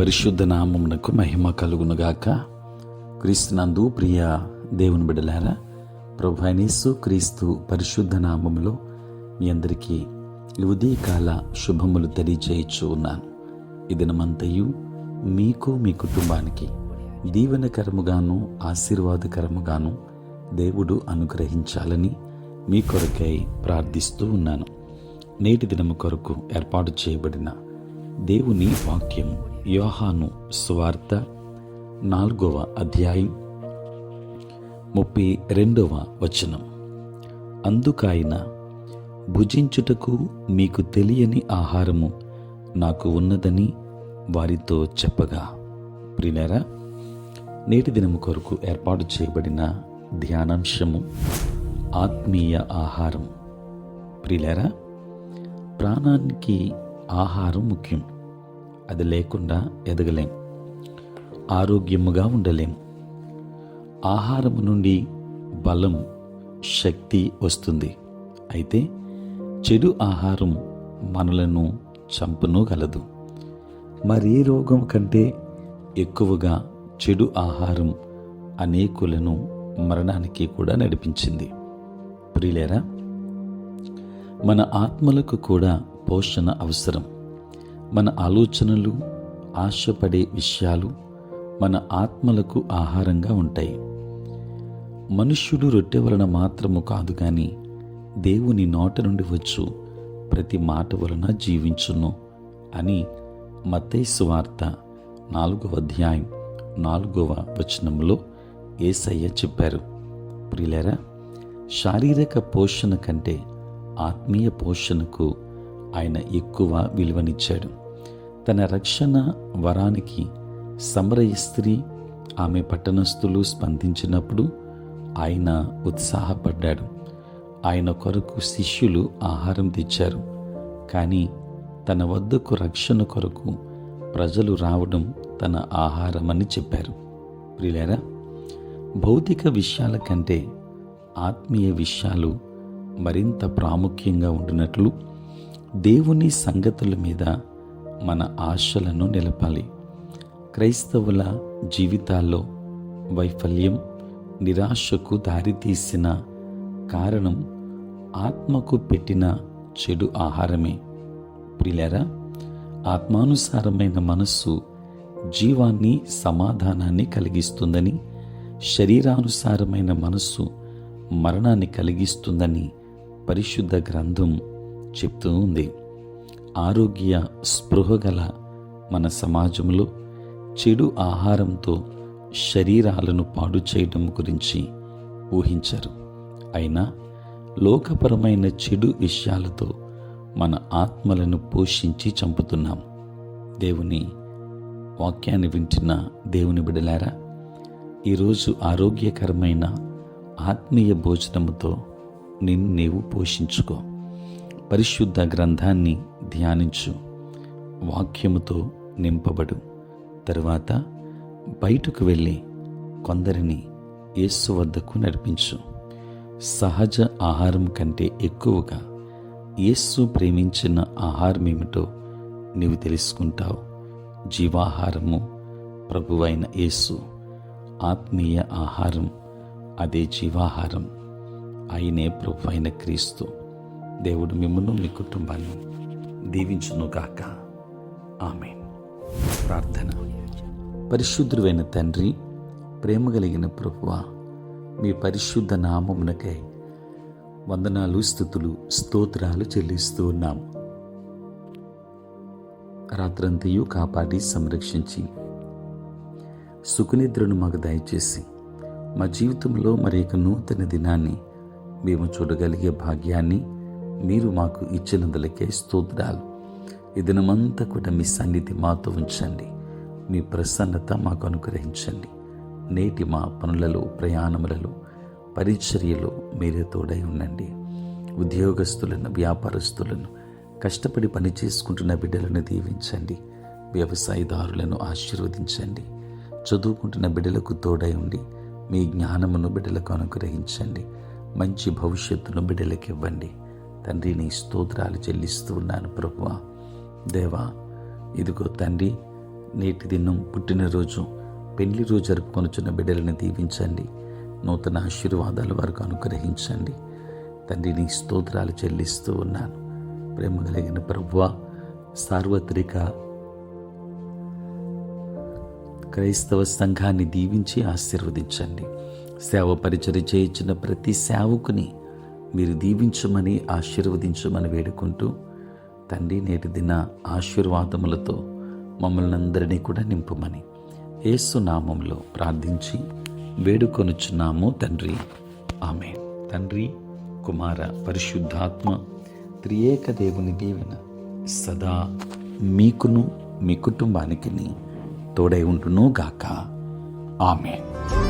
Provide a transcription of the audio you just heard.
పరిశుద్ధ నామమునకు మహిమ కలుగునుగాక. క్రీస్తునందు ప్రియ దేవుని బిడ్డలారా, ప్రభువైన యేసు క్రీస్తు పరిశుద్ధ నామములో మీ అందరికీ ఈ ఉదయకాల శుభములు తెలియజేయచ్చు ఉన్నాను. ఈ దినమంతయు మీకు మీ కుటుంబానికి దీవెనకరముగాను ఆశీర్వాదకరముగాను దేవుడు అనుగ్రహించాలని మీ కొరకై ప్రార్థిస్తూ ఉన్నాను. నేటి దినము కొరకు ఏర్పాటు చేయబడిన దేవుని వాక్యము యోహాను సువార్త 4వ అధ్యాయం 32వ వచనం. అందుకాయన, భుజించుటకు మీకు తెలియని ఆహారము నాకు ఉన్నదని వారితో చెప్పగా. ప్రియులారా, నేటి దినము కొరకు ఏర్పాటు చేయబడిన ధ్యానాంశము ఆత్మీయ ఆహారం. ప్రియులారా, ప్రాణానికి ఆహారం ముఖ్యం. అది లేకుండా ఎదగలేం, ఆరోగ్యముగా ఉండలేం. ఆహారము నుండి బలం, శక్తి వస్తుంది. అయితే చెడు ఆహారం మనలను చంపనూగలదు. మరే రోగం కంటే ఎక్కువగా చెడు ఆహారం అనేకులను మరణానికి కూడా నడిపించింది. ప్రియులారా, మన ఆత్మలకు కూడా పోషణ అవసరం. మన ఆలోచనలు, ఆశపడే విషయాలు మన ఆత్మలకు ఆహారంగా ఉంటాయి. మనుష్యుడు రొట్టె వలన మాత్రము కాదు గాని దేవుని నోట నుండి వచ్చు ప్రతి మాట వలన జీవించును అని మత్తయి సువార్త 4వ అధ్యాయం 4వ వచనంలో యేసయ్య చెప్పారు. ప్రియులారా, శారీరక పోషణ కంటే ఆత్మీయ పోషణకు ఆయన ఎక్కువ విలువనిచ్చాడు. తన రక్షణ వరానికి సమరయ స్త్రీ, ఆమె పట్టణస్థులు స్పందించినప్పుడు ఆయన ఉత్సాహపడ్డాడు. ఆయన కొరకు శిష్యులు ఆహారం తెచ్చారు. కానీ తన వద్దకు రక్షణ కొరకు ప్రజలు రావడం తన ఆహారమని చెప్పారు. ప్రియులారా, భౌతిక విషయాల కంటే ఆత్మీయ విషయాలు మరింత ప్రాముఖ్యంగా ఉంటున్నట్లు దేవుని సంగతుల మీద మన ఆశలను నిలపాలి. క్రైస్తవుల జీవితాల్లో వైఫల్యం, నిరాశకు దారితీసిన కారణం ఆత్మకు పెట్టిన చెడు ఆహారమే. ప్రియులారా, ఆత్మానుసారమైన మనస్సు జీవాన్ని, సమాధానాన్ని కలిగిస్తుందని, శరీరానుసారమైన మనస్సు మరణాన్ని కలిగిస్తుందని పరిశుద్ధ గ్రంథం చెప్తూ ఉంది. ఆరోగ్య స్పృహ గల మన సమాజంలో చెడు ఆహారంతో శరీరాలను పాడు చేయడం గురించి ఊహించరు. అయినా లోకపరమైన చెడు విషయాలతో మన ఆత్మలను పోషించి చంపుతున్నాం. దేవుని వాక్యాన్ని వింటున్న దేవుని బిడ్డలారా, ఈరోజు ఆరోగ్యకరమైన ఆత్మీయ భోజనముతో నిన్ను నీవు పోషించుకో. పరిశుద్ధ గ్రంథాన్ని ధ్యానించు, వాక్యముతో నింపబడు. తరువాత బయటకు వెళ్ళి కొందరిని యేసు వద్దకు నడిపించు. సహజ ఆహారం కంటే ఎక్కువగా యేసు ప్రేమించిన ఆహారం ఏమిటో నీవు తెలుసుకుంటావు. జీవాహారము ప్రభువైన యేసు. ఆత్మీయ ఆహారం అదే జీవాహారం. ఆయనే ప్రభువైన క్రీస్తు. దేవుడు మిమ్మును, మీ కుటుంబాన్ని దీవించునుగాక. ఆమేన్. ప్రార్థన. పరిశుద్ధుడైన తండ్రి, ప్రేమ కలిగిన ప్రభువా, మీ పరిశుద్ధ నామమునకై వందనాలు, స్తుతులు, స్తోత్రాలు చెల్లిస్తూ ఉన్నాం. రాత్రంతయు కాపాడి సంరక్షించి సుఖనిద్రను మాకు దయచేసి మా జీవితంలో మరి ఒక నూతన దినాన్ని మేము చూడగలిగే భాగ్యాన్ని మీరు మాకు ఇచ్చినందులకే స్తోత్రాలు. ఈ దినమంతా కూడా మీ సన్నిధి మాతో ఉంచండి. మీ ప్రసన్నత మాకు అనుగ్రహించండి. నేటి మా పనులలో, ప్రయాణములలో, పరిచర్యలో మీరే తోడై ఉండండి. ఉద్యోగస్తులను, వ్యాపారస్తులను, కష్టపడి పని చేసుకుంటున్న బిడ్డలను దీవించండి. వ్యవసాయదారులను ఆశీర్వదించండి. చదువుకుంటున్న బిడ్డలకు తోడై ఉండి మీ జ్ఞానమును బిడ్డలకు అనుగ్రహించండి. మంచి భవిష్యత్తును బిడ్డలకు ఇవ్వండి. తండ్రి, నీ స్తోత్రాలు చెల్లిస్తూ ఉన్నాను ప్రభువా. దేవా, ఇదిగో తండ్రి, నేటి దినం పుట్టినరోజు పెళ్లి రోజు జరుపుకొనుచున్న బిడ్డలను దీవించండి. నూతన ఆశీర్వాదాలు వారికి అనుగ్రహించండి. తండ్రి, నీ స్తోత్రాలు చెల్లిస్తూ ఉన్నాను. ప్రేమ కలిగిన ప్రభువా, సార్వత్రిక క్రైస్తవ సంఘాన్ని దీవించి ఆశీర్వదించండి. సేవ పరిచర్య చేయించిన ప్రతి సేవకుని మీరు దీవించమని ఆశీర్వదించమని వేడుకుంటూ, తండ్రి, నేటి దిన ఆశీర్వాదములతో మమ్మల్ని అందరినీ కూడా నింపుమని యేసు నామములో ప్రార్థించి వేడుకొనుచున్నాము తండ్రి. ఆమేన్. తండ్రి, కుమార, పరిశుద్ధాత్మ త్రియేక దేవుని దీవెన సదా మీకును మీ కుటుంబానికి తోడై ఉంటును గాక. ఆమేన్.